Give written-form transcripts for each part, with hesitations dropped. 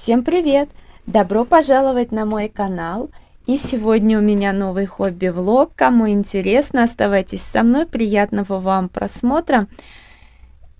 Всем привет! Добро пожаловать на мой канал! И сегодня у меня новый хобби-влог. Кому интересно, оставайтесь со мной. Приятного вам просмотра.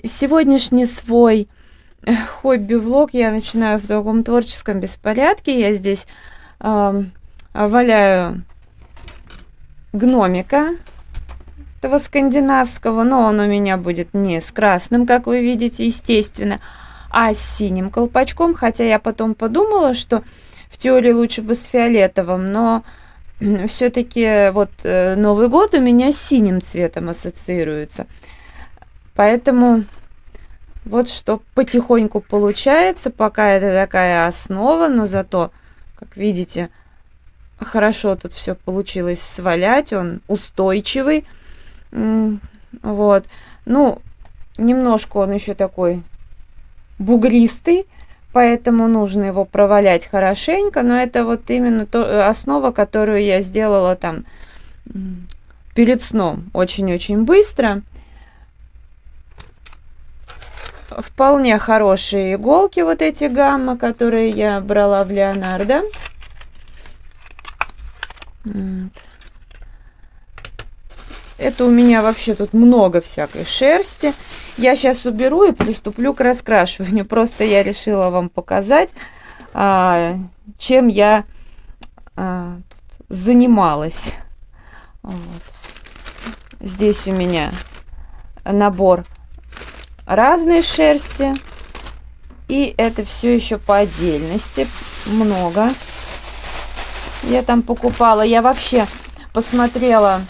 Сегодняшний свой хобби-влог я начинаю в таком творческом беспорядке. Я здесь валяю гномика этого скандинавского, но он у меня будет не с красным, как вы видите, естественно, а с синим колпачком, хотя я потом подумала, что в теории лучше бы с фиолетовым, но все-таки вот Новый год у меня с синим цветом ассоциируется. Поэтому вот что потихоньку получается, пока это такая основа, но зато, как видите, хорошо тут все получилось свалять, он устойчивый. Вот, ну, немножко он еще такой бугристый, поэтому нужно его провалять хорошенько, но это вот именно основа, которую я сделала там перед сном очень-очень быстро. Вполне хорошие иголки, вот эти гамма, которые я брала в Леонардо. Это у меня вообще тут много всякой шерсти. Я сейчас уберу и приступлю к раскрашиванию. Просто я решила вам показать, чем я занималась. Вот. Здесь у меня набор разной шерсти. И это все еще по отдельности. Много. Я там покупала. Я вообще посмотрела,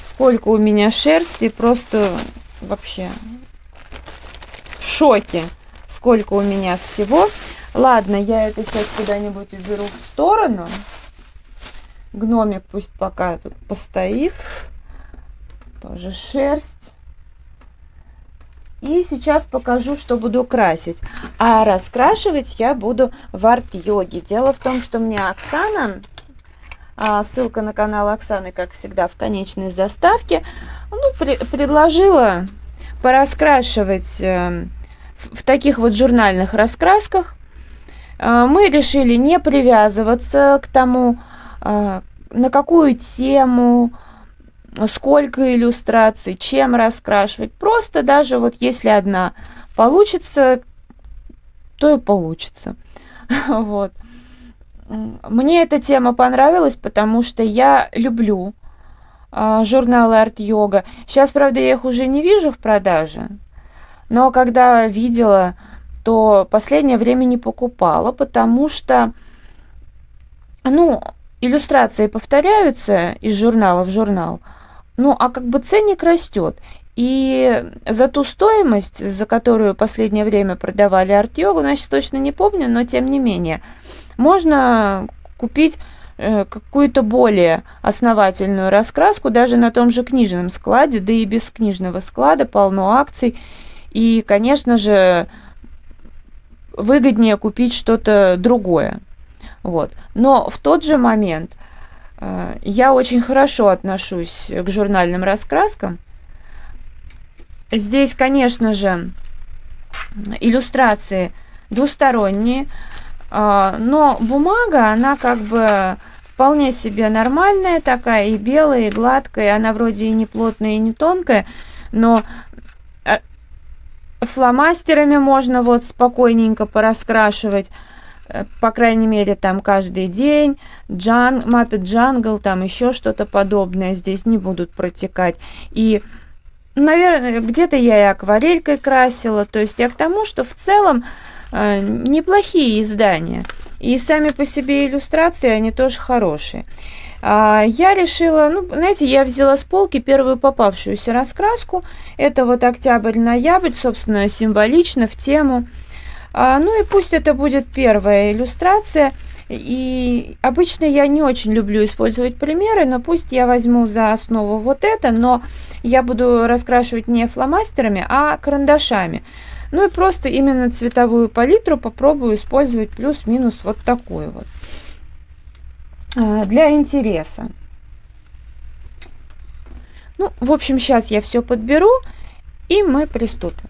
сколько у меня шерсти, просто вообще в шоке, сколько у меня всего. Ладно, я это сейчас куда-нибудь уберу в сторону. Гномик пусть пока тут постоит. Тоже шерсть. И сейчас покажу, что буду красить. А раскрашивать я буду в арт-йоге. Дело в том, что мне Оксана... ссылка на канал Оксаны, как всегда, в конечной заставке. Предложила пораскрашивать в таких вот журнальных раскрасках. Мы решили не привязываться к тому, на какую тему, сколько иллюстраций, чем раскрашивать. Просто даже вот если одна получится, то и получится. Вот. Мне эта тема понравилась, потому что я люблю журналы арт-йога. Сейчас, правда, я их уже не вижу в продаже, но когда видела, то последнее время не покупала, потому что, иллюстрации повторяются из журнала в журнал, а как бы ценник растет. И за ту стоимость, за которую последнее время продавали арт-йогу, я сейчас точно не помню, но тем не менее, можно купить какую-то более основательную раскраску даже на том же книжном складе, да и без книжного склада полно акций. И, конечно же, выгоднее купить что-то другое. Вот. Но в тот же момент я очень хорошо отношусь к журнальным раскраскам. Здесь, конечно же, иллюстрации двусторонние, но бумага, она как бы вполне себе нормальная такая, и белая, и гладкая, она вроде и не плотная, и не тонкая, но фломастерами можно вот спокойненько пораскрашивать, по крайней мере, там каждый день, Muppet Jungle, там еще что-то подобное здесь не будут протекать. И, наверное, где-то я и акварелькой красила, то есть я к тому, что в целом неплохие издания. И сами по себе иллюстрации, они тоже хорошие. Я решила, знаете, я взяла с полки первую попавшуюся раскраску. Это вот октябрь-ноябрь, собственно, символично, в тему. И пусть это будет первая иллюстрация. И обычно я не очень люблю использовать примеры, но пусть я возьму за основу вот это, но я буду раскрашивать не фломастерами, а карандашами. И просто именно цветовую палитру попробую использовать плюс-минус вот такую вот. Для интереса. В общем, сейчас я все подберу, и мы приступим.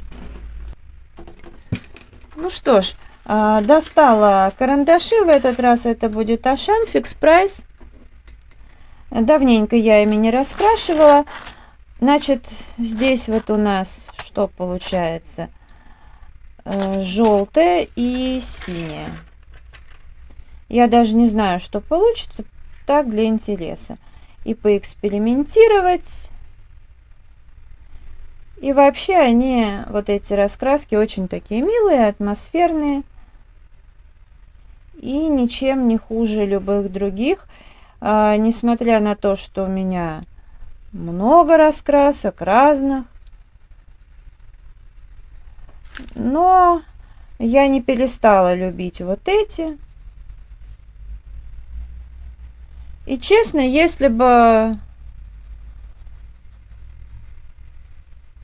Ну что ж, Достала карандаши. В этот раз это будет Ашан Fix Price. Давненько я ими не раскрашивала. Значит, здесь вот у нас что получается? Желтое и синее. Я даже не знаю, что получится. Так, для интереса. И поэкспериментировать. И вообще они, вот эти раскраски, очень такие милые, атмосферные. И ничем не хуже любых других. Несмотря на то, что у меня много раскрасок разных. Но я не перестала любить вот эти. И честно, если бы,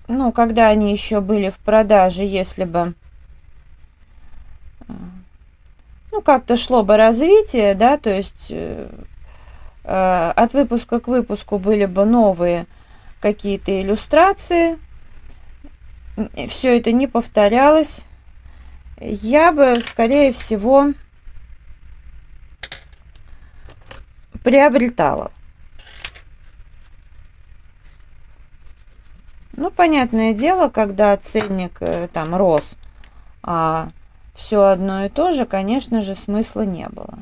ну, когда они еще были в продаже, если бы, ну, как-то шло бы развитие, да, то есть от выпуска к выпуску были бы новые какие-то иллюстрации, все это не повторялось, я бы, скорее всего, приобретала. Ну, понятное дело, когда ценник там рос, а все одно и то же, конечно же, смысла не было.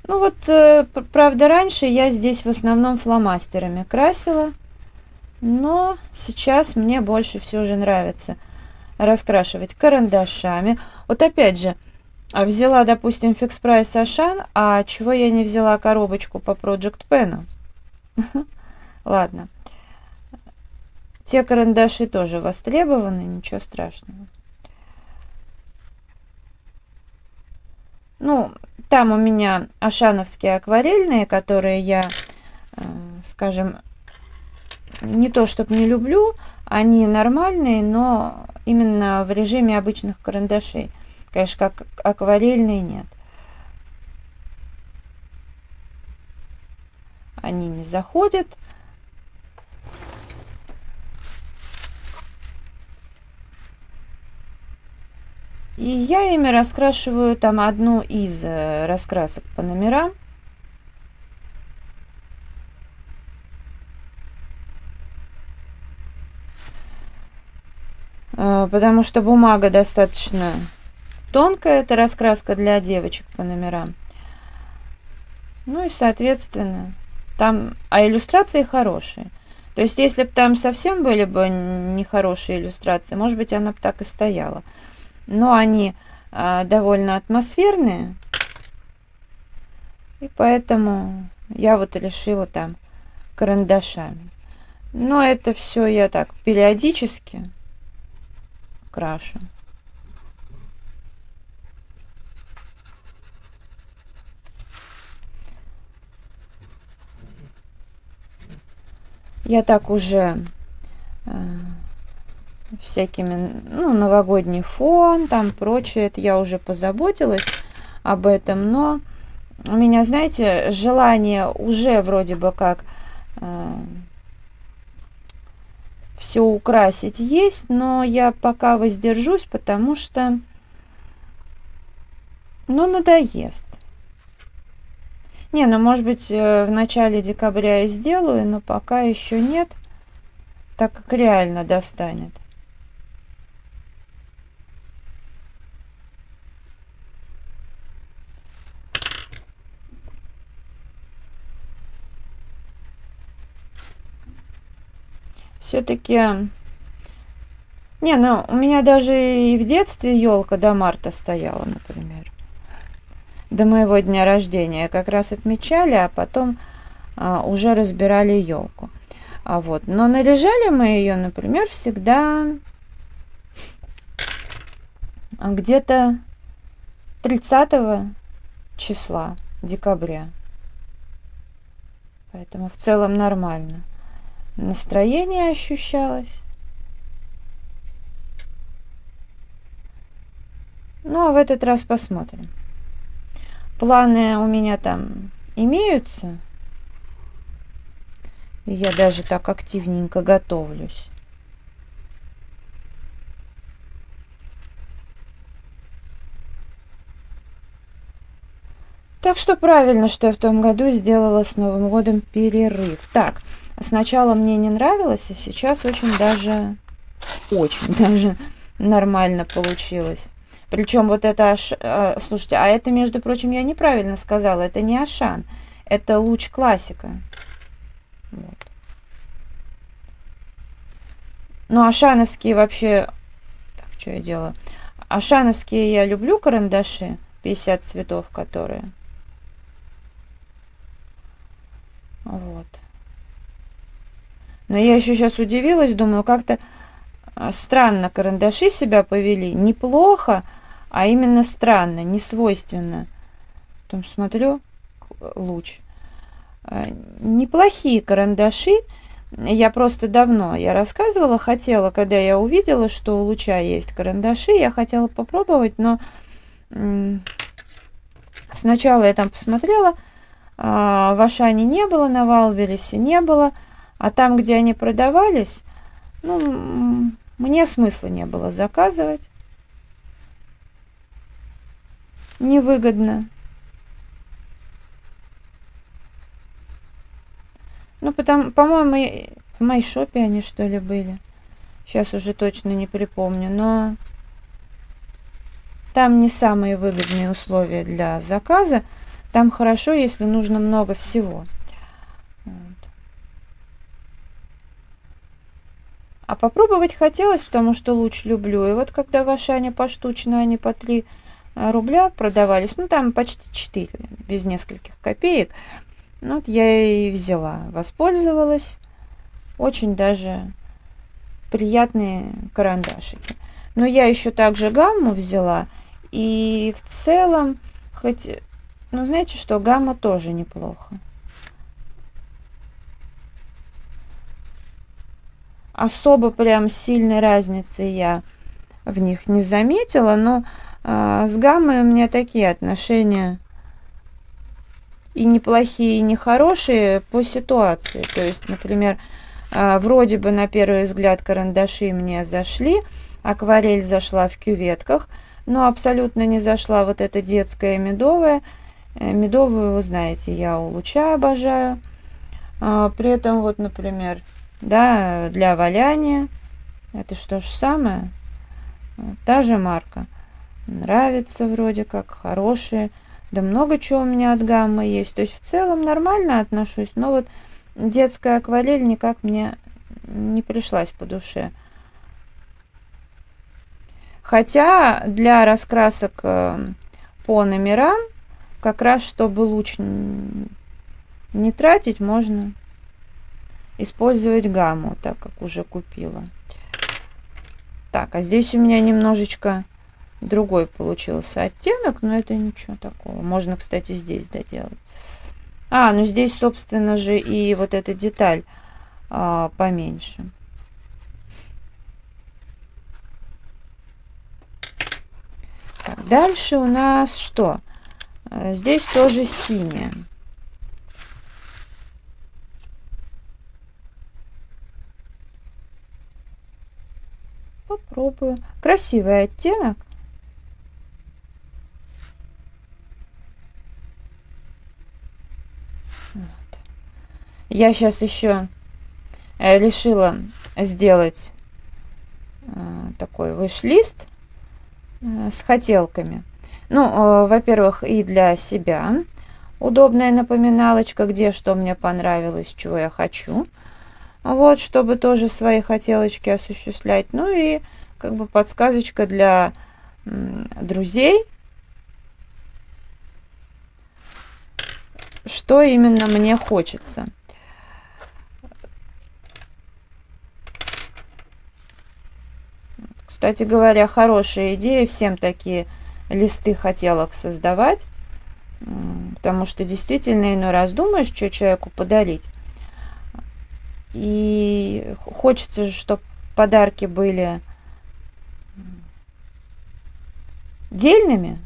Ну вот, правда, раньше я здесь в основном фломастерами красила, но сейчас мне больше все же нравится раскрашивать карандашами. Вот опять же, взяла, допустим, Fix Price Ашан, а чего я не взяла коробочку по Project Pen? Ладно. Те карандаши тоже востребованы, ничего страшного. Ну, там у меня ашановские акварельные, которые я, скажем, не то чтобы не люблю, они нормальные, но именно в режиме обычных карандашей. Конечно, как акварельные нет. Они не заходят. И я ими раскрашиваю там одну из раскрасок по номерам. Потому что бумага достаточно тонкая, это раскраска для девочек по номерам. Ну и, соответственно, там, иллюстрации хорошие. То есть, если бы там совсем были бы нехорошие иллюстрации, может быть, она бы так и стояла. Но они довольно атмосферные. И поэтому я вот решила там карандашами. Но это все я так периодически крашу. Я так уже всякими, ну, новогодний фон, там прочее, это я уже позаботилась об этом, но у меня, знаете, желание уже вроде бы как все украсить есть, но я пока воздержусь, потому что, ну, надоест. Не, ну, может быть, в начале декабря я сделаю, но пока еще нет, так как реально достанет. Все-таки... Не, ну, у меня даже и в детстве елка до марта стояла, например. До моего дня рождения как раз отмечали, а потом уже разбирали елку. Вот. Но наряжали мы ее, например, всегда где-то 30 числа декабря. Поэтому в целом нормально. Настроение ощущалось. Ну, а в этот раз посмотрим. Планы у меня там имеются. И я даже так активненько готовлюсь. Так что правильно, что я в том году сделала с Новым годом перерыв. Так, сначала мне не нравилось, а сейчас очень даже нормально получилось. Причем вот это, слушайте, а это, между прочим, я неправильно сказала, это не Ашан, это луч классика. Вот. Ну, ашановские вообще... Так, что я делаю? Ашановские я люблю карандаши, 50 цветов которые. Вот. Но я еще сейчас удивилась, думаю, как-то странно карандаши себя повели. Неплохо, а именно странно, не свойственно. Потом смотрю, луч. Неплохие карандаши. Я просто давно, я рассказывала, хотела, когда я увидела, что у луча есть карандаши, я хотела попробовать, но сначала я там посмотрела, в Ашане не было, на Валбересе не было, а там, где они продавались, ну, мне смысла не было заказывать. Невыгодно. Ну, по-моему, в Майшопе они, что ли, были. Сейчас уже точно не припомню, но там не самые выгодные условия для заказа. Там хорошо, если нужно много всего. Вот. А попробовать хотелось, потому что луч люблю. И вот когда в Ашане поштучно они по 3 рубля продавались, ну там почти 4, без нескольких копеек, ну, вот я и взяла, воспользовалась. Очень даже приятные карандашики. Но я еще также гамму взяла. И в целом, хоть, ну, знаете что, гамма тоже неплохо. Особо прям сильной разницы я в них не заметила, но с гаммой у меня такие отношения и неплохие, и нехорошие по ситуации. То есть, например, вроде бы на первый взгляд карандаши мне зашли, акварель зашла в кюветках, но абсолютно не зашла вот эта детская медовая. Медовую, вы знаете, я у луча обожаю. При этом вот, например, да, для валяния, это что же самое, та же марка. Нравится вроде как, хорошие. Да много чего у меня от гаммы есть. То есть в целом нормально отношусь. Но вот детская акварель никак мне не пришлась по душе. Хотя для раскрасок по номерам, как раз чтобы луч не тратить, можно использовать гамму, так как уже купила. Так, а здесь у меня немножечко другой получился оттенок, но это ничего такого. Можно, кстати, здесь доделать. Ну здесь, собственно же, и вот эта деталь поменьше. Так, дальше у нас что? Здесь тоже синяя. Попробую. Красивый оттенок. Вот. Я сейчас еще решила сделать такой виш-лист с хотелками. Ну, во-первых, и для себя удобная напоминалочка, где что мне понравилось, чего я хочу. Вот, чтобы тоже свои хотелочки осуществлять. Ну и как бы подсказочка для друзей, что именно мне хочется. Кстати говоря, хорошая идея всем такие листы хотелок создавать, потому что действительно иной раз думаешь, что человеку подарить. И хочется же, чтобы подарки были дельными.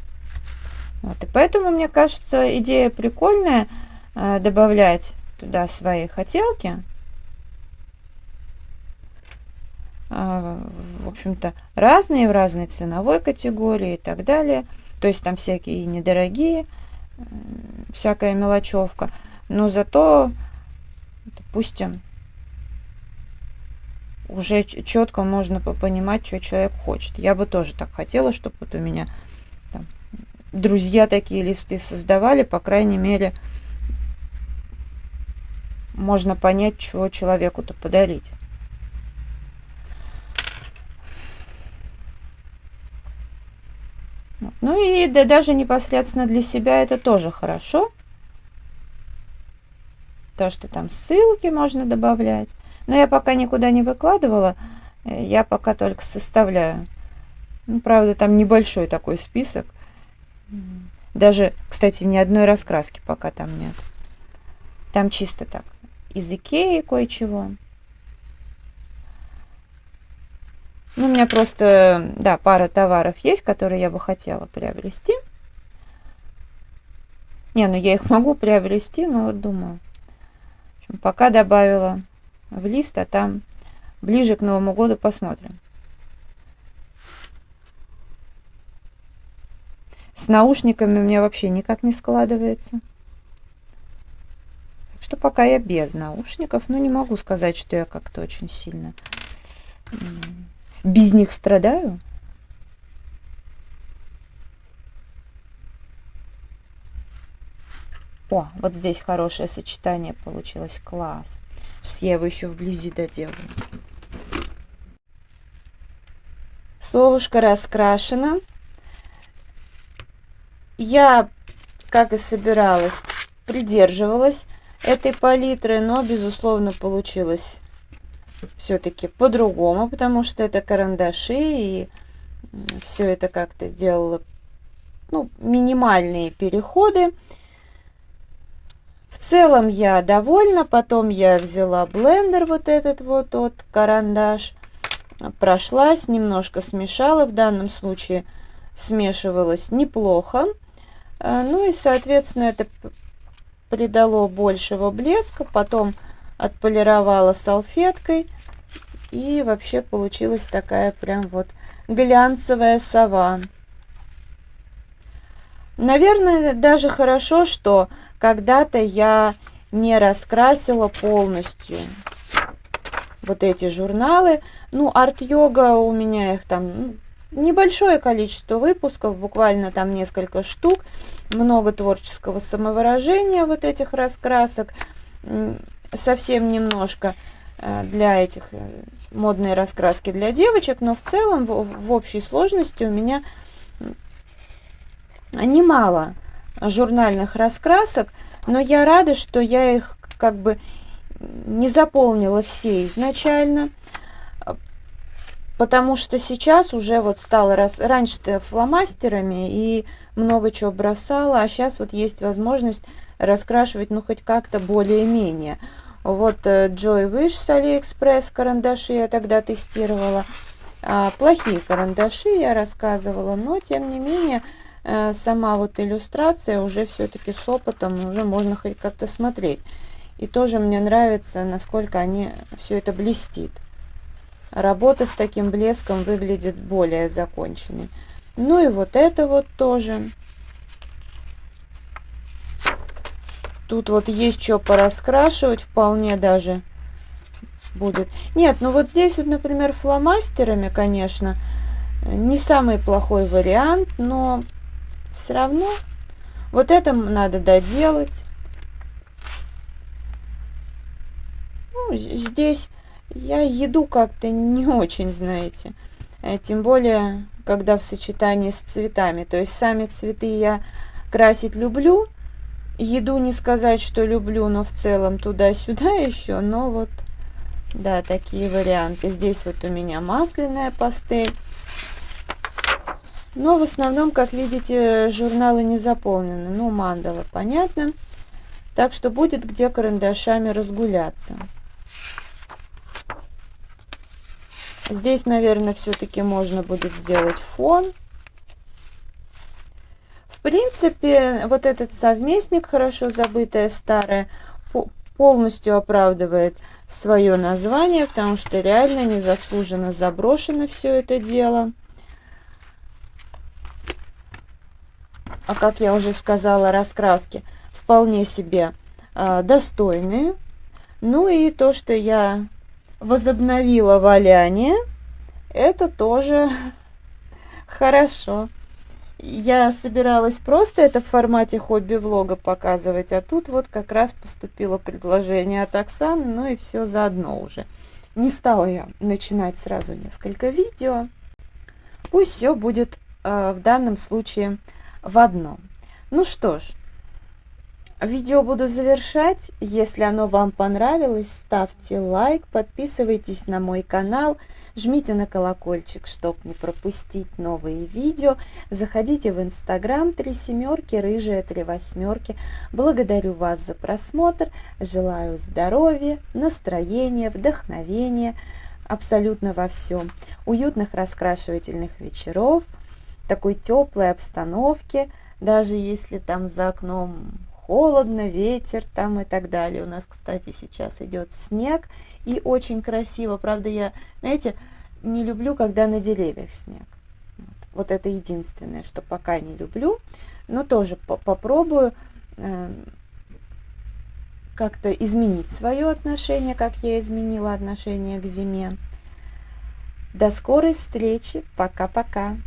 Вот, и поэтому, мне кажется, идея прикольная, добавлять туда свои хотелки. в общем-то, разные, в разной ценовой категории и так далее. То есть там всякие недорогие, всякая мелочевка. Но зато, допустим, уже четко можно понимать, что человек хочет. Я бы тоже так хотела, чтобы вот у меня там друзья такие листы создавали, по крайней мере, можно понять, чего человеку-то подарить. Ну и да, даже непосредственно для себя это тоже хорошо. То, что там ссылки можно добавлять. Но я пока никуда не выкладывала, я пока только составляю. Ну, правда, там небольшой такой список. Даже, кстати, ни одной раскраски пока там нет. Там чисто так, из Икеи кое-чего. Ну, у меня просто, да, пара товаров есть, которые я бы хотела приобрести. Не, ну я их могу приобрести, но вот думаю. В общем, пока добавила в лист, а там ближе к Новому году посмотрим. С наушниками у меня вообще никак не складывается. Так что пока я без наушников, но не могу сказать, что я как-то очень сильно без них страдаю. О, вот здесь хорошее сочетание получилось, класс. Сейчас я его еще вблизи доделаю. Совушка раскрашена. Я, как и собиралась, придерживалась этой палитры, но, безусловно, получилось все-таки по-другому, потому что это карандаши, и все это как-то делало, ну, минимальные переходы. В целом я довольна. Потом я взяла блендер вот этот вот от карандаш, прошлась, немножко смешала. В данном случае смешивалось неплохо. Ну и, соответственно, это придало большего блеска. Потом отполировала салфеткой. И вообще получилась такая прям вот глянцевая сова. Наверное, даже хорошо, что когда-то я не раскрасила полностью вот эти журналы. Ну, арт-йога у меня их там небольшое количество выпусков, буквально там несколько штук. Много творческого самовыражения вот этих раскрасок. Совсем немножко для этих модные раскраски для девочек. Но в целом, в общей сложности у меня немало журнальных раскрасок, но я рада, что я их как бы не заполнила все изначально, потому что сейчас уже вот стала раньше-то фломастерами и много чего бросала, а сейчас вот есть возможность раскрашивать, ну, хоть как-то более-менее. Вот Joy Wish с AliExpress карандаши я тогда тестировала. Плохие карандаши я рассказывала, но тем не менее сама вот иллюстрация уже все-таки с опытом, уже можно хоть как-то смотреть. И тоже мне нравится, насколько они все это блестит. Работа с таким блеском выглядит более законченной. Ну и вот это вот тоже. Тут вот есть что пораскрашивать, вполне даже будет. Нет, ну вот здесь вот, например, фломастерами, конечно, не самый плохой вариант, но все равно вот это надо доделать. Ну, здесь я еду как-то не очень, знаете. Тем более, когда в сочетании с цветами. То есть сами цветы я красить люблю. Еду не сказать, что люблю, но в целом туда-сюда еще. Но вот, да, такие варианты. Здесь вот у меня масляная пастель. Но в основном, как видите, журналы не заполнены. Ну, мандала, понятно. Так что будет где карандашами разгуляться. Здесь, наверное, все-таки можно будет сделать фон. В принципе, вот этот совместник, хорошо забытое старое, полностью оправдывает свое название, потому что реально незаслуженно заброшено все это дело. А как я уже сказала, раскраски вполне себе достойные. Ну и то, что я возобновила валяние, это тоже хорошо. Я собиралась просто это в формате хобби-влога показывать, а тут вот как раз поступило предложение от Оксаны, ну и все заодно уже. Не стала я начинать сразу несколько видео. Пусть все будет в данном случае в одном. Ну что ж, видео буду завершать. Если оно вам понравилось, ставьте лайк, подписывайтесь на мой канал, жмите на колокольчик, чтобы не пропустить новые видео. Заходите в Инстаграм 3 семерки, рыжая 3 восьмерки. Благодарю вас за просмотр. Желаю здоровья, настроения, вдохновения абсолютно во всем. Уютных раскрашивательных вечеров, такой теплой обстановки, даже если там за окном холодно, ветер там и так далее. У нас, кстати, сейчас идет снег, и очень красиво. Правда, я, знаете, не люблю, когда на деревьях снег. Вот это единственное, что пока не люблю. Но тоже попробую как-то изменить свое отношение, как я изменила отношение к зиме. До скорой встречи. Пока-пока.